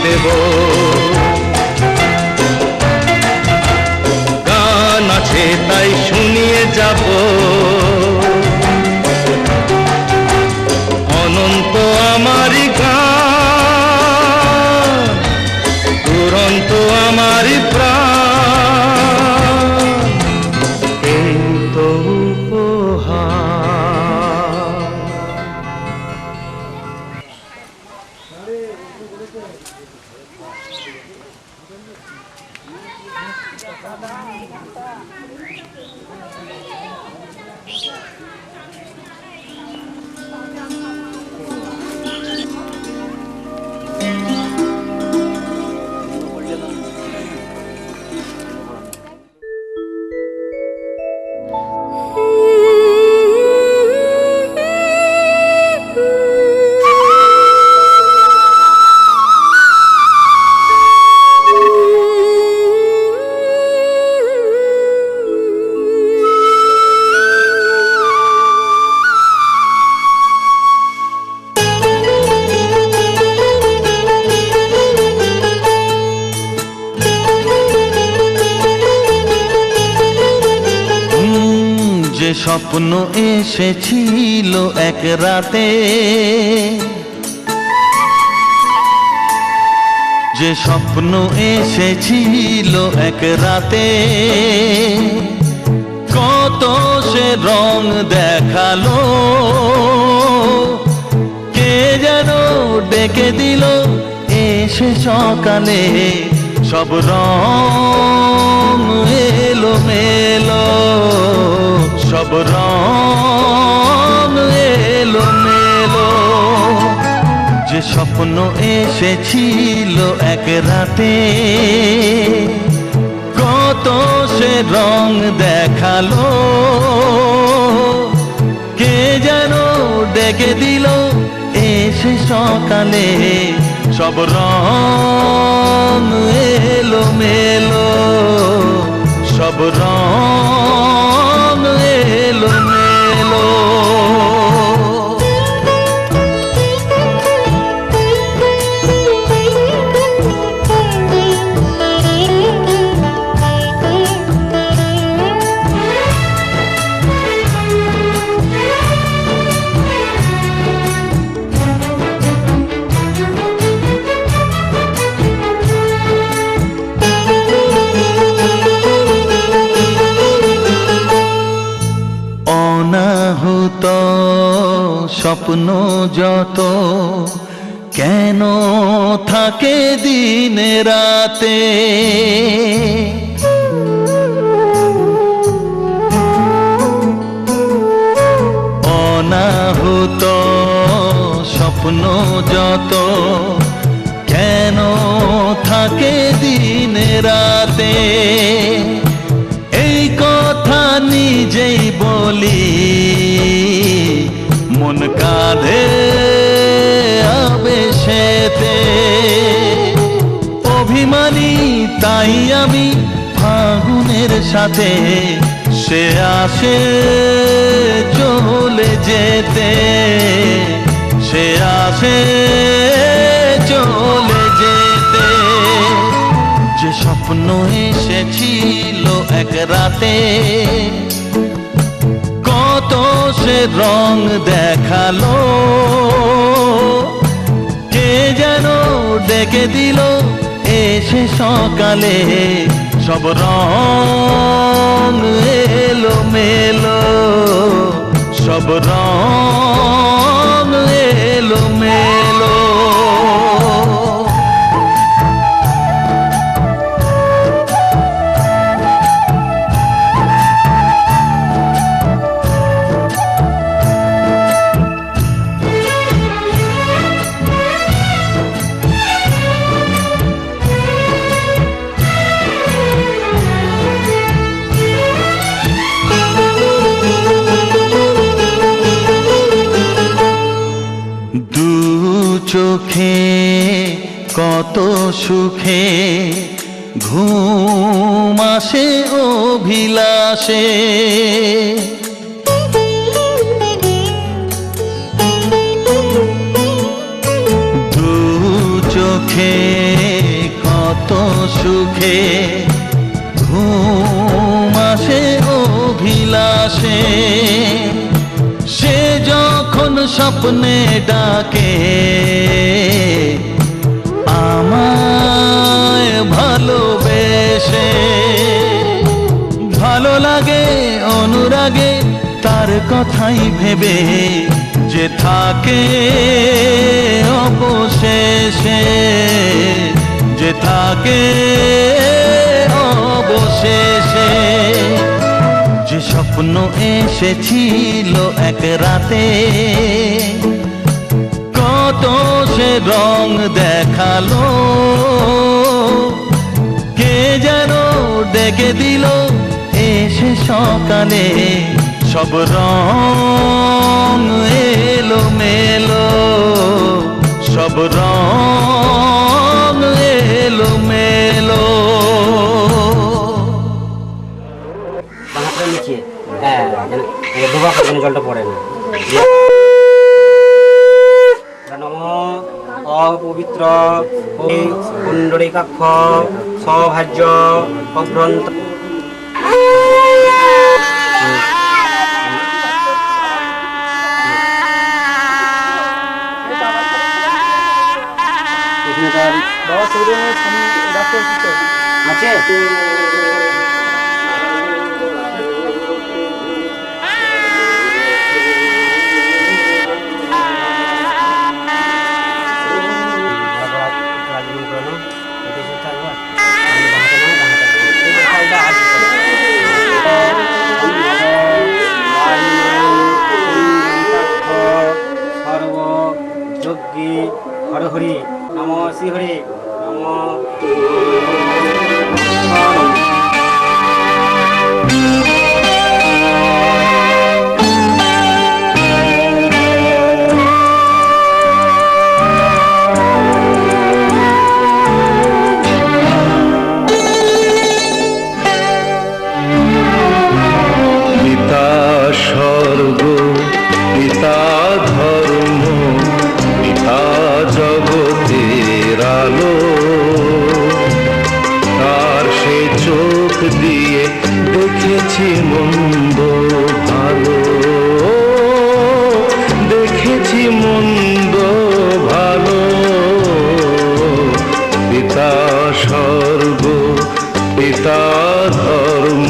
দেব। গান আছে তাই শুনিয়ে যাব, অনন্ত আমারই গান, দুরন্ত আমারই প্রাণ, এই তো উপহার। যে স্বপ্ন এসেছিল এক রাতে, যে স্বপ্ন এসেছিল এক রাতে, কত সে রং দেখালো, কে যেন ডেকে দিল এসে সকালে, সব রং এলো মেলো, সব রং এলো মেলো। যে স্বপ্ন এসেছিল এক রাতে, কত সে রং দেখালো, কে যেন ডেকে দিল এসে সকালে, সব রং এলো মেলো, সব রং এলো মেলো। অনাহুত স্বপ্ন যত কেন থাকে দিনে রাতে, অনাহুত স্বপ্ন যত কেন থাকে দিনে রাতে, এই কথা নিজেই বলি মন কাঁধে আবেশেতে, অভিমানী তাই আমি ফাগুনের সাথে, সে আসে চলে যেতে, সে আসে চলে যেতে। যে স্বপ্ন এসেছিল এক রাতে, কত সে রং দেখালো, কে যেন ডেকে দিল এসে সকালে, সব রং এলো মেলো, সব রং এলো মেলো। চোখে কত সুখে ঘুম আসে অভিলাষে, দু চোখে সুখে ঘুম আসে অভিলাষে সে যখন স্বপ্নে ডাকে আমায় ভালোবেসে ভালো লাগে অনুরাগে তার কথাই ভেবে যে থাকে অবশেষে যে থাকে অবশেষে যে স্বপ্ন এসেছিল এক রাতে কত সে রং দেখালো কে যেন ডেকে দিল এসে সকালে সব রং এলো মেলো সব রং এলো মেলো নিচে হ্যাঁ ডোবা যেন জলটা পড়ে না নম অপবিত্র কুণ্ডলিকাক্ষ সভাজ্য অভ্রন্ত আছে সর্বযজ্ঞী হরহরি নম শ্রীহরি নম পিতা স্বর্গ পিতা ধর্ম পিতা জগতের আলো তার সে চোখ দিয়ে দেখেছি মন্দ ভালো দেখেছি মন্দ ভালো পিতা স্বর্গ পিতা ধর্ম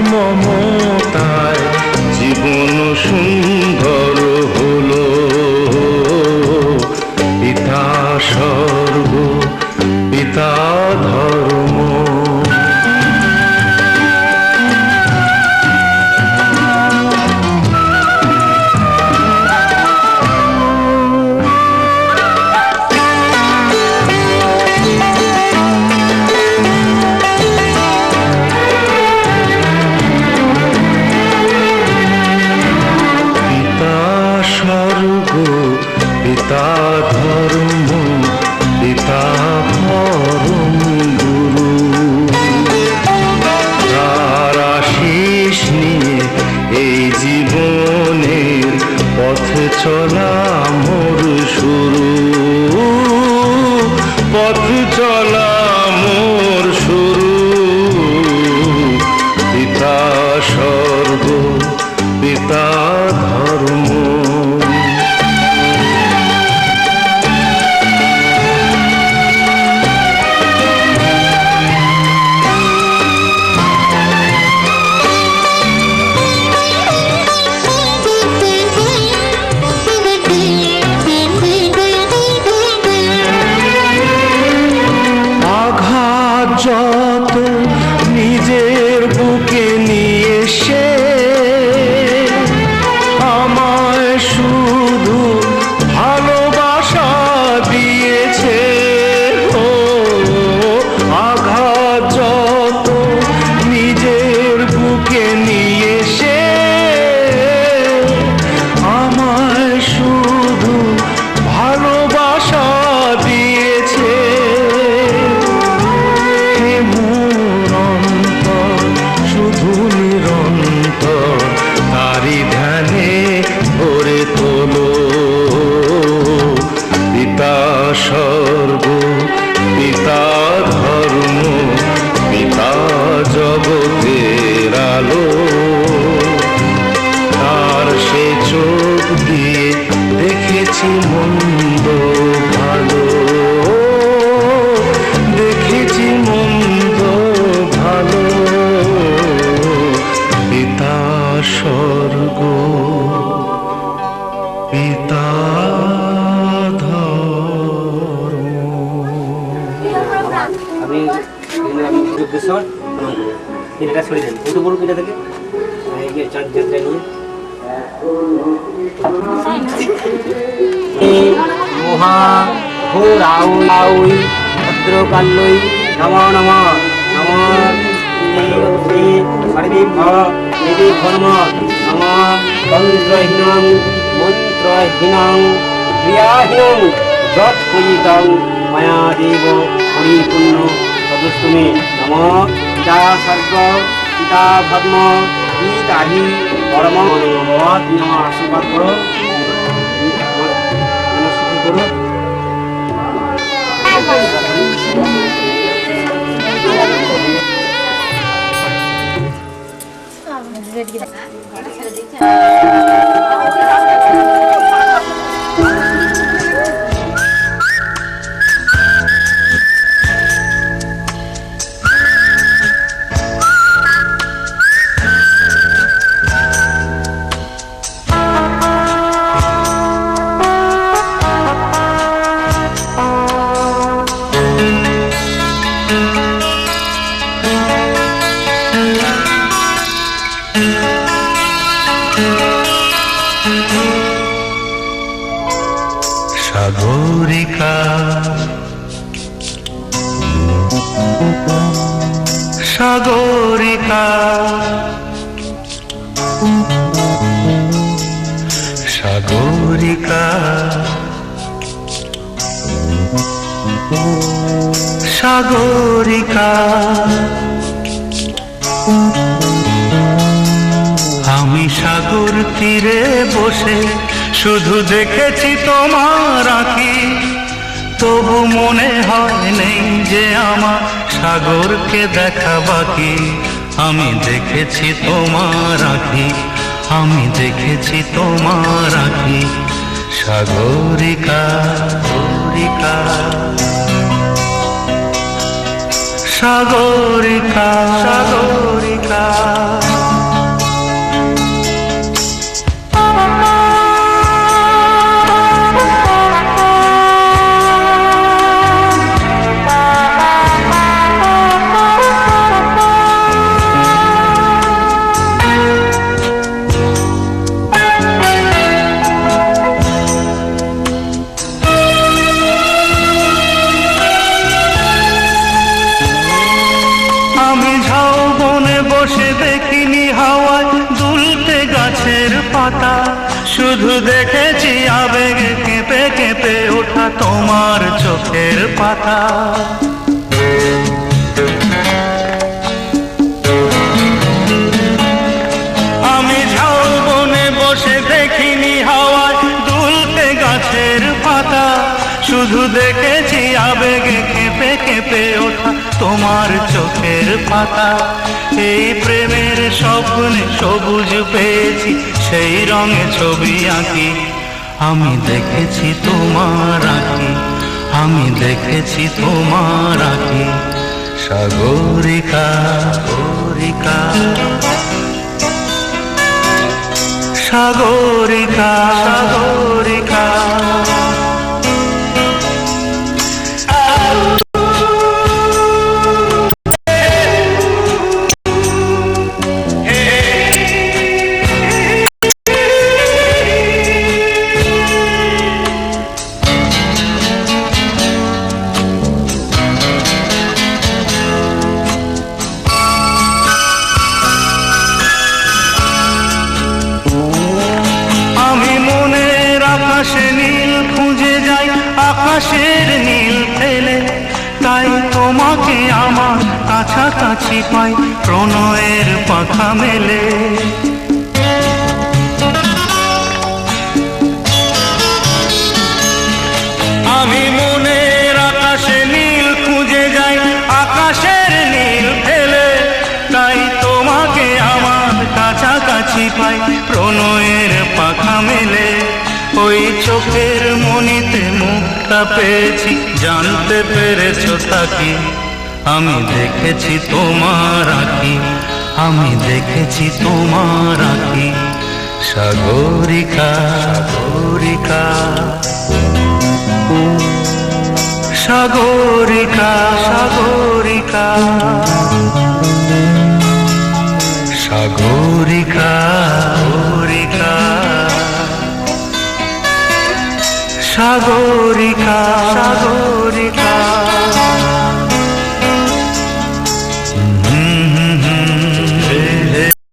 মমতায় জীবন সুন্দর হলো পিতা স্বর্গ পিতা ধর্ম পিতা ধর্ম পিতা পরম গুরু স্বর্গ পিতা ধর্ম পিতা জগতের আলো তার সে চোখ দিয়ে দেখেছি মন্দ ভালো দেখেছি মন্দ ভালো পিতা স্বর্গ পিতা ধর্ম। আপনি যুদ্ধেশ্বর এটা সরে দেন উঠে পড়ুন এটা থেকে এগিয়ে চাঁদ যাত্রা নিয়ে মহা ঘোর আউই ভদ্রকাল্যই নম নম নম শ্রী সর্বেভ্য দেবী ধর্ম নম তন্ত্রহীনং মন্ত্রহীনং ক্রিয়াহীনং যৎপূজিতং মায়া দেব পরিপূর্ণ তদুষ্টমে নম পিতা সর্গ পিতা ধর্ম পিতাহি পরম ভগবত তুমি আমার আশীর্বাদ করো সুখী করো। সাগরিকা সাগরিকা সাগরিকা সাগরিকা আমি সাগর তীরে বসে শুধু দেখেছি তোমার আঁখি তবু মনে হয় নেই যে আমার সাগরকে দেখা বাকি আমি দেখেছি তোমার আঁখি আমি দেখেছি তোমার আঁখি সাগরিকা সাগরিকা সাগরিকা সাগরিকা শুধু দেখেছি আবেগে কেঁপে কেঁপে ওঠা তোমার চোখের পাতা আমি ঝাউবনে বসে দেখিনি হাওয়ায় দুলতে গাছের পাতা শুধু দেখেছি আবেগে কেঁপে কেঁপে ওঠা তোমার চোখের পাতা এই প্রেমের স্বপ্নে সবুজ পেয়েছি সেই রঙে ছবি আঁকি আমি দেখেছি তোমার আঁকি আমি দেখেছি তোমার আঁকি সাগরিকা সাগরিকা সাগরিকা সাগরিকা আকাশের নীল ফেলে তাই তোমাকে আমার কাছাকাছি পাই প্রণয়ের পাখা মেলে আমি মনে শান্তি পাই প্রণয়ের পাখা মেলে। ওই চোখের মনিতে মুক্তা পেয়েছি, জানতে পেরেছ তাকে আমি দেখেছি তোমার আঁখি, আমি দেখেছি তোমার আঁখি। সাগরিকা সাগরিকা সাগরিকা সাগরিকা সাগরিকা সাগরিকা সাগরিকা সাগরিকা।